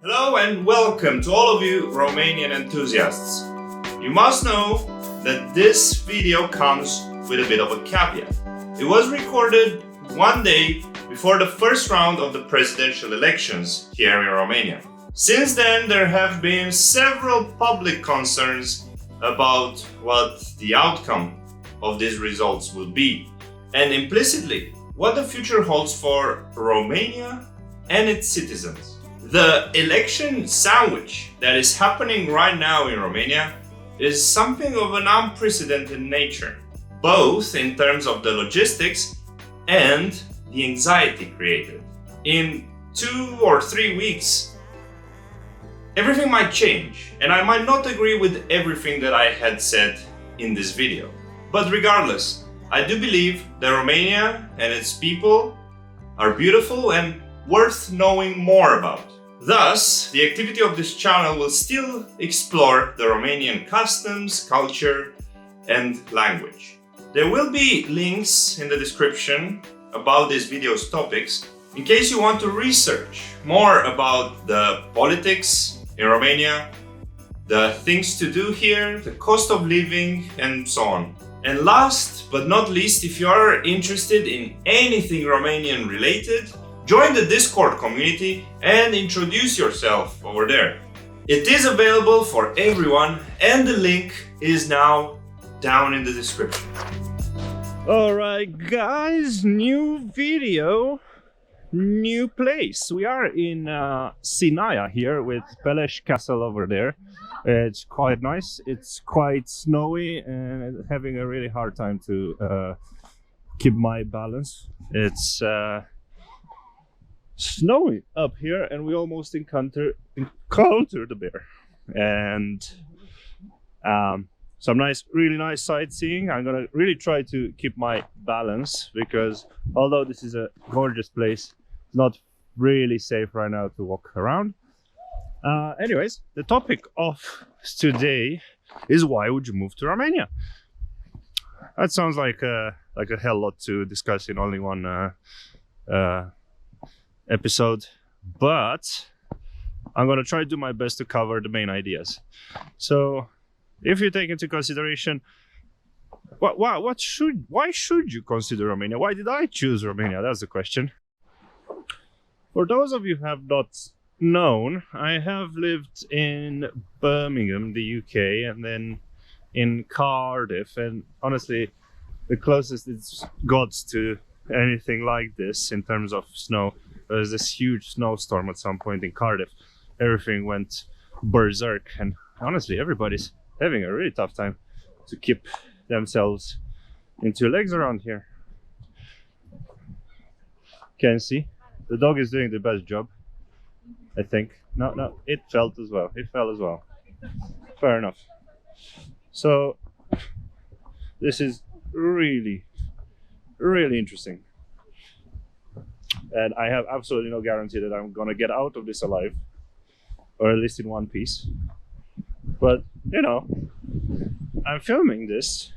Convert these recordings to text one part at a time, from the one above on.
Hello and welcome to all of you Romanian enthusiasts. You must know that this video comes with a bit of a caveat. It was recorded one day before the first round of the presidential elections here in Romania. Since then, there have been several public concerns about what the outcome of these results will be, and implicitly, what the future holds for Romania and its citizens. The election sandwich that is happening right now in Romania is something of an unprecedented nature, both in terms of the logistics and the anxiety created. In 2 or 3 weeks, everything might change, and I might not agree with everything that I had said in this video. But regardless, I do believe that Romania and its people are beautiful and worth knowing more about. Thus, the activity of this channel will still explore the Romanian customs, culture, and language. There will be links in the description about this video's topics in case you want to research more about the politics in Romania, the things to do here, the cost of living, and so on. And last but not least, if you are interested in anything Romanian related, join the Discord community and introduce yourself over there. It is available for everyone and the link is now down in the description. Alright guys, new video, new place. We are in Sinaia here with Peleș Castle over there. It's quite nice, it's quite snowy and having a really hard time to keep my balance. It's snowy up here and we almost encounter the bear and some really nice sightseeing. I'm gonna really try to keep my balance because although this is a gorgeous place, it's not really safe right now to walk around. Anyways, the topic of today is why would you move to Romania? That sounds like a hell lot to discuss in only one episode, but I'm gonna try to do my best to cover the main ideas. So if you take into consideration why should you consider Romania? Why did I choose Romania? That's the question. For those of you who have not known, I have lived in Birmingham, the UK, and then in Cardiff, and honestly the closest it's got to anything like this in terms of snow. There was this huge snowstorm at some point in Cardiff. Everything went berserk and honestly everybody's having a really tough time to keep themselves in 2 legs around here. Can see the dog is doing the best job, I think. No, it fell as well. Fair enough. So this is really interesting. And I have absolutely no guarantee that I'm gonna get out of this alive, or at least in one piece. But you know, I'm filming this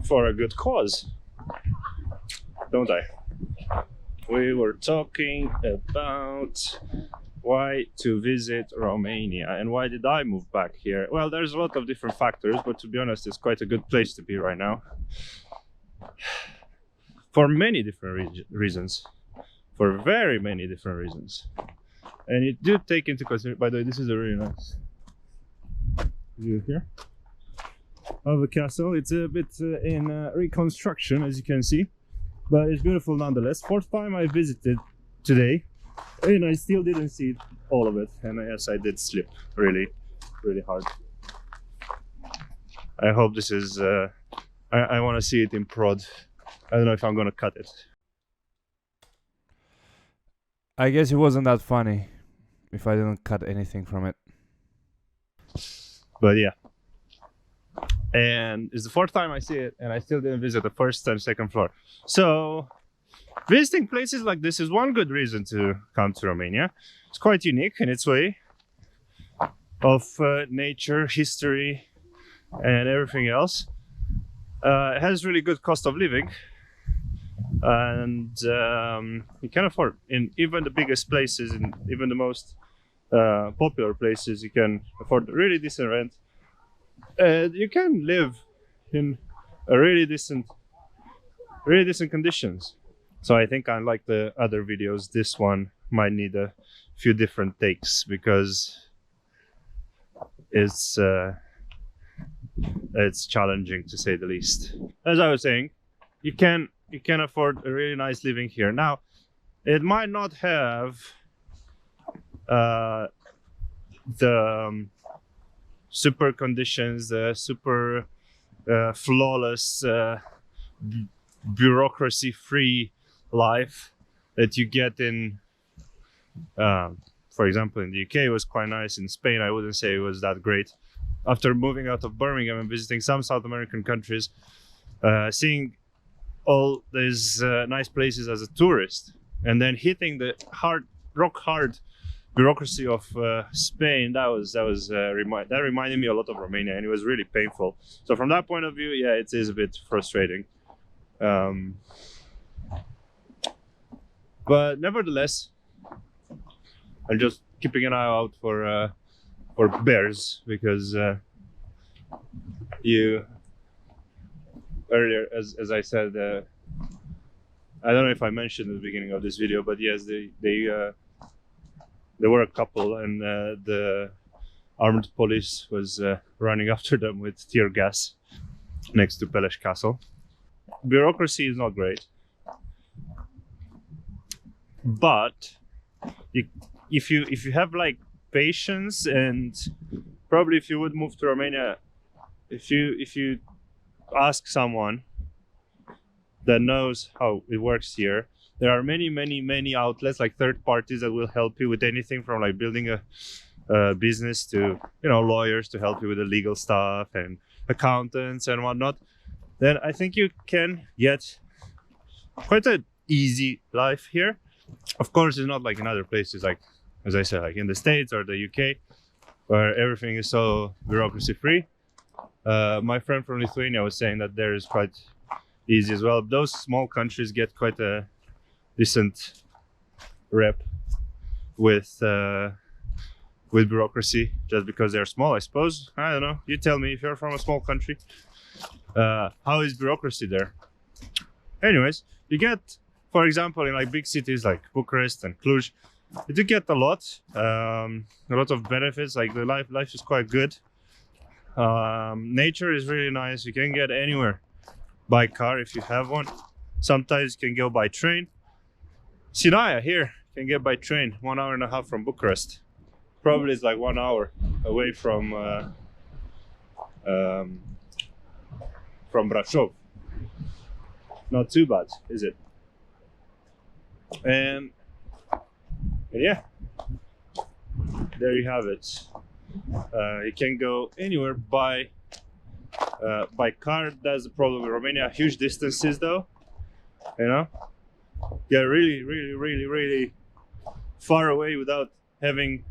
for a good cause, don't I? We were talking about why to visit Romania and why did I move back here. Well, there's a lot of different factors, but to be honest, it's quite a good place to be right now. For many different reasons, for very many different reasons. And you do take into consideration, by the way, this is a really nice view here of the castle. It's a bit in reconstruction, as you can see, but it's beautiful nonetheless. 4th time I visited today, and I still didn't see all of it, and yes, I did slip really hard. I hope this is, I want to see it in prod. I don't know if I'm gonna cut it. I guess it wasn't that funny if I didn't cut anything from it. But yeah. And it's the 4th time I see it and I still didn't visit the 1st and 2nd floor. So visiting places like this is one good reason to come to Romania. It's quite unique in its way of nature, history, and everything else. It has really good cost of living. and you can afford in even the biggest places, in even the most popular places, you can afford really decent rent. You can live in a really decent conditions. So I think, unlike the other videos, this one might need a few different takes because it's challenging, to say the least. As I was saying, you can afford a really nice living here. Now, it might not have the super conditions, the super flawless, bureaucracy-free life that you get in, for example, in the UK. It was quite nice. In Spain, I wouldn't say it was that great. After moving out of Birmingham and visiting some South American countries, seeing all these nice places as a tourist, and then hitting the rock hard bureaucracy of Spain, that reminded me a lot of Romania, and it was really painful. So from that point of view, yeah, it is a bit frustrating. But nevertheless, I'm just keeping an eye out for bears, because you earlier, as I said, I don't know if I mentioned at the beginning of this video, but yes, they were a couple, and the armed police was running after them with tear gas next to Peleș Castle. Bureaucracy is not great, but if you have like patience, and probably if you would move to Romania, if you ask someone that knows how it works here, there are many outlets, like third parties, that will help you with anything from like building a business to, you know, lawyers to help you with the legal stuff, and accountants and whatnot. Then I think you can get quite an easy life here. Of course, it's not like in other places, like, as I said, like in the States or the UK, where everything is so bureaucracy free. My friend from Lithuania was saying that there is quite easy as well. Those small countries get quite a decent rep with bureaucracy, just because they're small, I suppose. I don't know. You tell me, if you're from a small country, how is bureaucracy there? Anyways, you get, for example, in like big cities like Bucharest and Cluj, you do get a lot of benefits. Like the life is quite good. Nature is really nice. You can get anywhere by car if you have one. Sometimes you can go by train. Sinaia here can get by train 1.5 hours from Bucharest. Probably it's like 1 hour away from Brașov. Not too bad, is it? And yeah, there you have it. You can go anywhere by car. That's the problem with Romania. Huge distances, though. You know, get really far away without having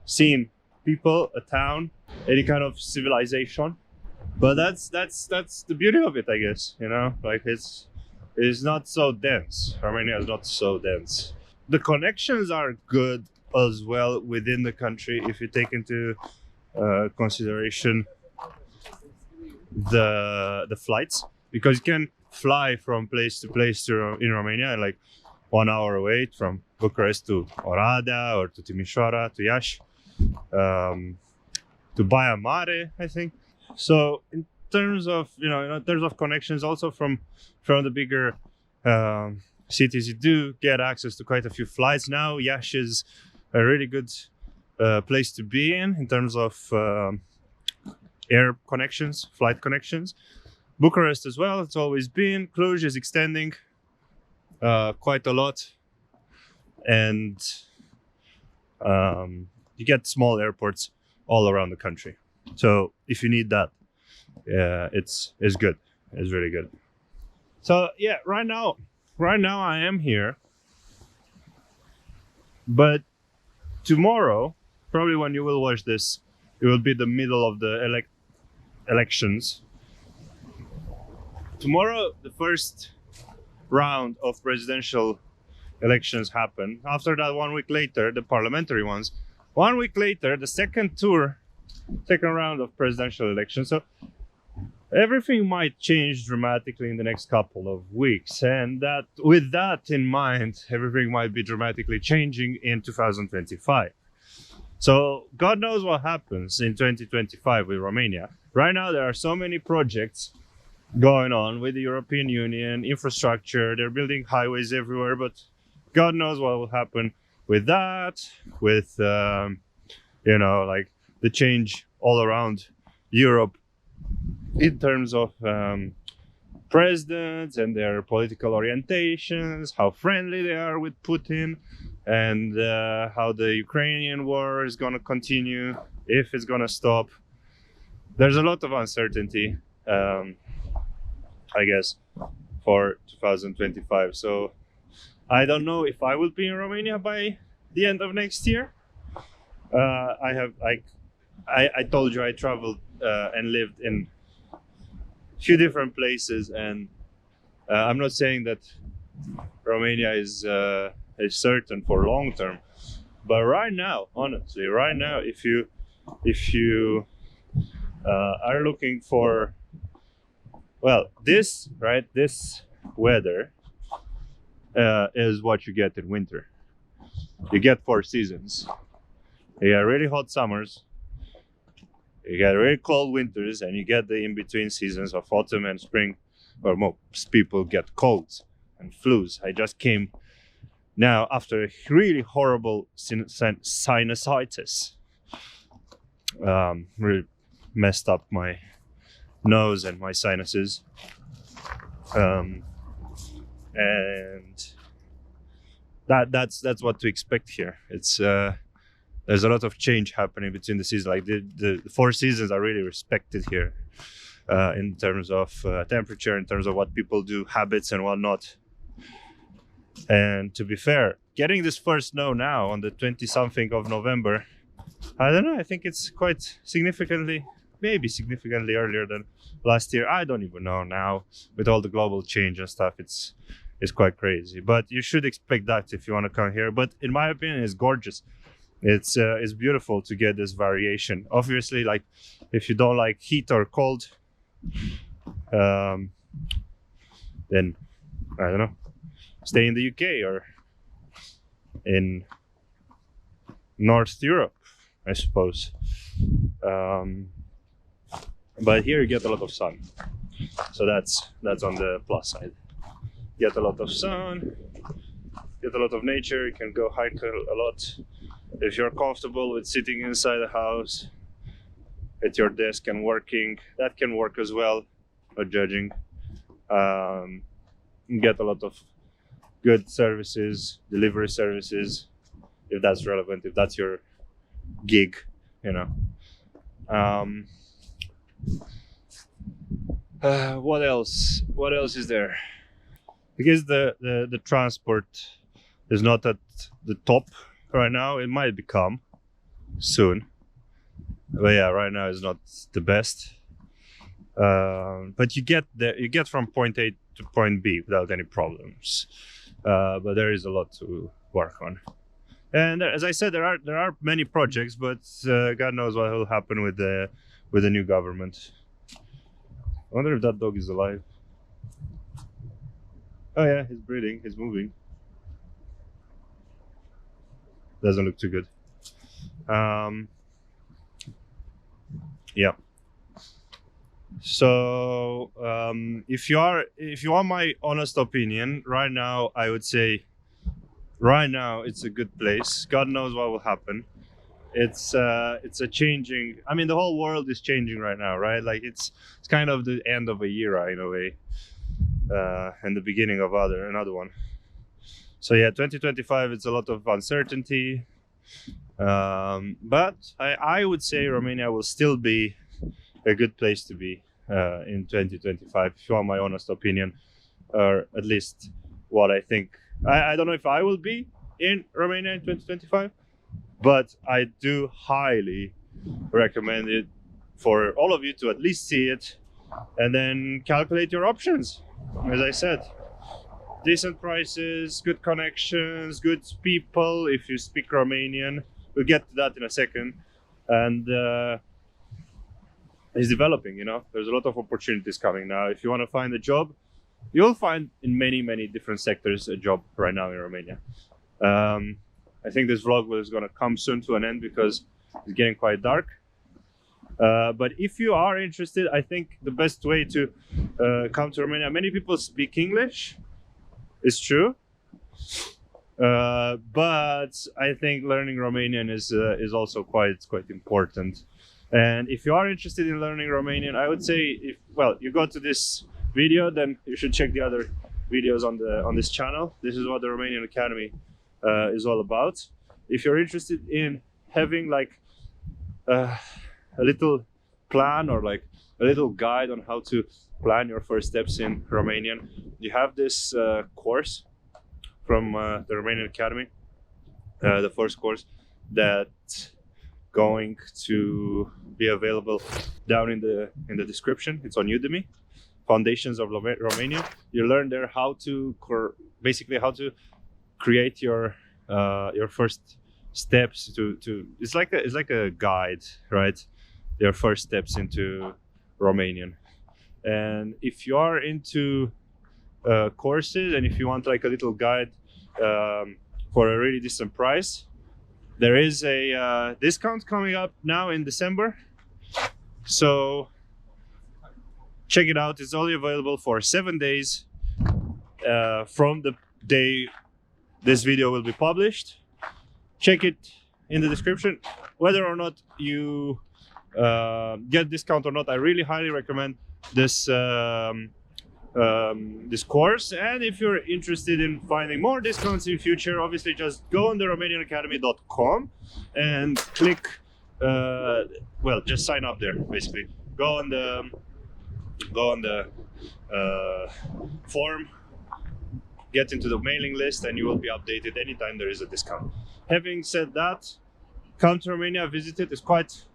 seen people, a town, any kind of civilization. But that's the beauty of it, I guess. You know, like it's not so dense. Romania is not so dense. The connections are good as well within the country, if you take into consideration the flights, because you can fly from place to place in Romania, like 1 hour away, from Bucharest to Oradea or to Timișoara to Iași, to Baia Mare, I think. So in terms of connections, also from the bigger cities, you do get access to quite a few flights now. Iași is a really good place to be in terms of air connections, flight connections. Bucharest as well, it's always been. Cluj is extending quite a lot, and you get small airports all around the country. So if you need that, it's good. It's really good. So yeah, right now I am here, but tomorrow, probably when you will watch this, it will be the middle of the elections. Tomorrow, the first round of presidential elections happened. After that, 1 week later, the parliamentary ones. 1 week later, the second round of presidential elections. So everything might change dramatically in the next couple of weeks, and that, with that in mind, everything might be dramatically changing in 2025. So God knows what happens in 2025 with Romania. Right now, there are so many projects going on with the European Union, infrastructure, they're building highways everywhere, but God knows what will happen with that, with, like the change all around Europe in terms of presidents and their political orientations, how friendly they are with Putin, and how the Ukrainian war is going to continue, if it's going to stop. There's a lot of uncertainty, I guess, for 2025. So I don't know if I will be in Romania by the end of next year. I told you I traveled and lived in a few different places, and I'm not saying that Romania is certain for long term, but right now, honestly, if you are looking for, well, this weather is what you get in winter. You get 4 seasons. You get really hot summers, you get really cold winters, and you get the in-between seasons of autumn and spring, where most people get colds and flus. I just came now after a really horrible sinusitis. Really messed up my nose and my sinuses. And that's what to expect here. It's there's a lot of change happening between the seasons. Like the 4 seasons are really respected here, in terms of temperature, in terms of what people do, habits and whatnot. And to be fair, getting this first snow now on the 20-something of November, I don't know, I think it's quite maybe significantly earlier than last year. I don't even know now. With all the global change and stuff, it's quite crazy. But you should expect that if you want to come here. But in my opinion, it's gorgeous. It's beautiful to get this variation. Obviously, like if you don't like heat or cold, then I don't know, stay in the UK or in North Europe, I suppose. But here you get a lot of sun, so that's on the plus side. Get a lot of sun, get a lot of nature. You can go hike a lot. If you're comfortable with sitting inside the house at your desk and working, that can work as well, not judging. Get a lot of good services, delivery services, if that's relevant, if that's your gig, What else is there? Because the transport is not at the top right now. It might become soon, but yeah, right now is not the best. But you get from point A to point B without any problems. But there is a lot to work on. And as I said, there are many projects, but God knows what will happen with the new government. I wonder if that dog is alive. Oh yeah, he's breathing, he's moving. Doesn't look too good. Yeah. So if you want my honest opinion, right now I would say it's a good place. God knows what will happen. It's a changing. I mean, the whole world is changing right now, right? Like it's kind of the end of a era in a way, and the beginning of another one. So yeah, 2025, it's a lot of uncertainty, but I would say Romania will still be a good place to be in 2025, if you want my honest opinion, or at least what I think. I don't know if I will be in Romania in 2025, but I do highly recommend it for all of you to at least see it and then calculate your options. As I said, decent prices, good connections, good people if you speak Romanian. We'll get to that in a second. And it's developing, you know. There's a lot of opportunities coming now. If you want to find a job, you'll find in many different sectors a job right now in Romania. I think this vlog is going to come soon to an end because it's getting quite dark. But if you are interested, I think the best way to come to Romania, many people speak English, it's true. But I think learning Romanian is also quite important. And if you are interested in learning Romanian, I would say, if you go to this video, then you should check the other videos on this channel. This is what the Romanian Academy is all about. If you're interested in having like a little plan or like a little guide on how to plan your first steps in Romanian, you have this course from the Romanian Academy, the first course that's going to be available down in the description. It's on Udemy, Foundations of Romania. You learn there how to basically how to create your first steps to it's like a guide, right? Your first steps into Romanian. And if you are into courses and if you want like a little guide for a really decent price, there is a discount coming up now in December, so check it out. It's only available for 7 days from the day this video will be published. Check it in the description. Whether or not you get discount or not, I really highly recommend this this course. And if you're interested in finding more discounts in future, obviously just go on the romanianacademy.com and click just sign up there. Basically go on the form, get into the mailing list, and you will be updated anytime there is a discount. Having said that, come to Romania, visit it. It's quite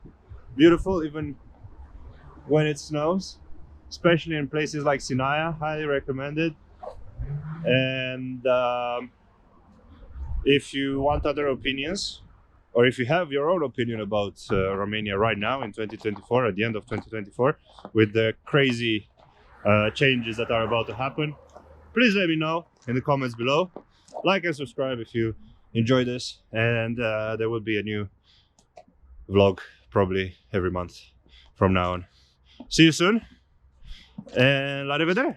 beautiful even when it snows, especially in places like Sinaia. Highly recommended. And if you want other opinions, or if you have your own opinion about Romania right now in 2024, at the end of 2024, with the crazy changes that are about to happen, please let me know in the comments below. Like and subscribe if you enjoy this, and there will be a new vlog probably every month from now on. See you soon, and la revedere!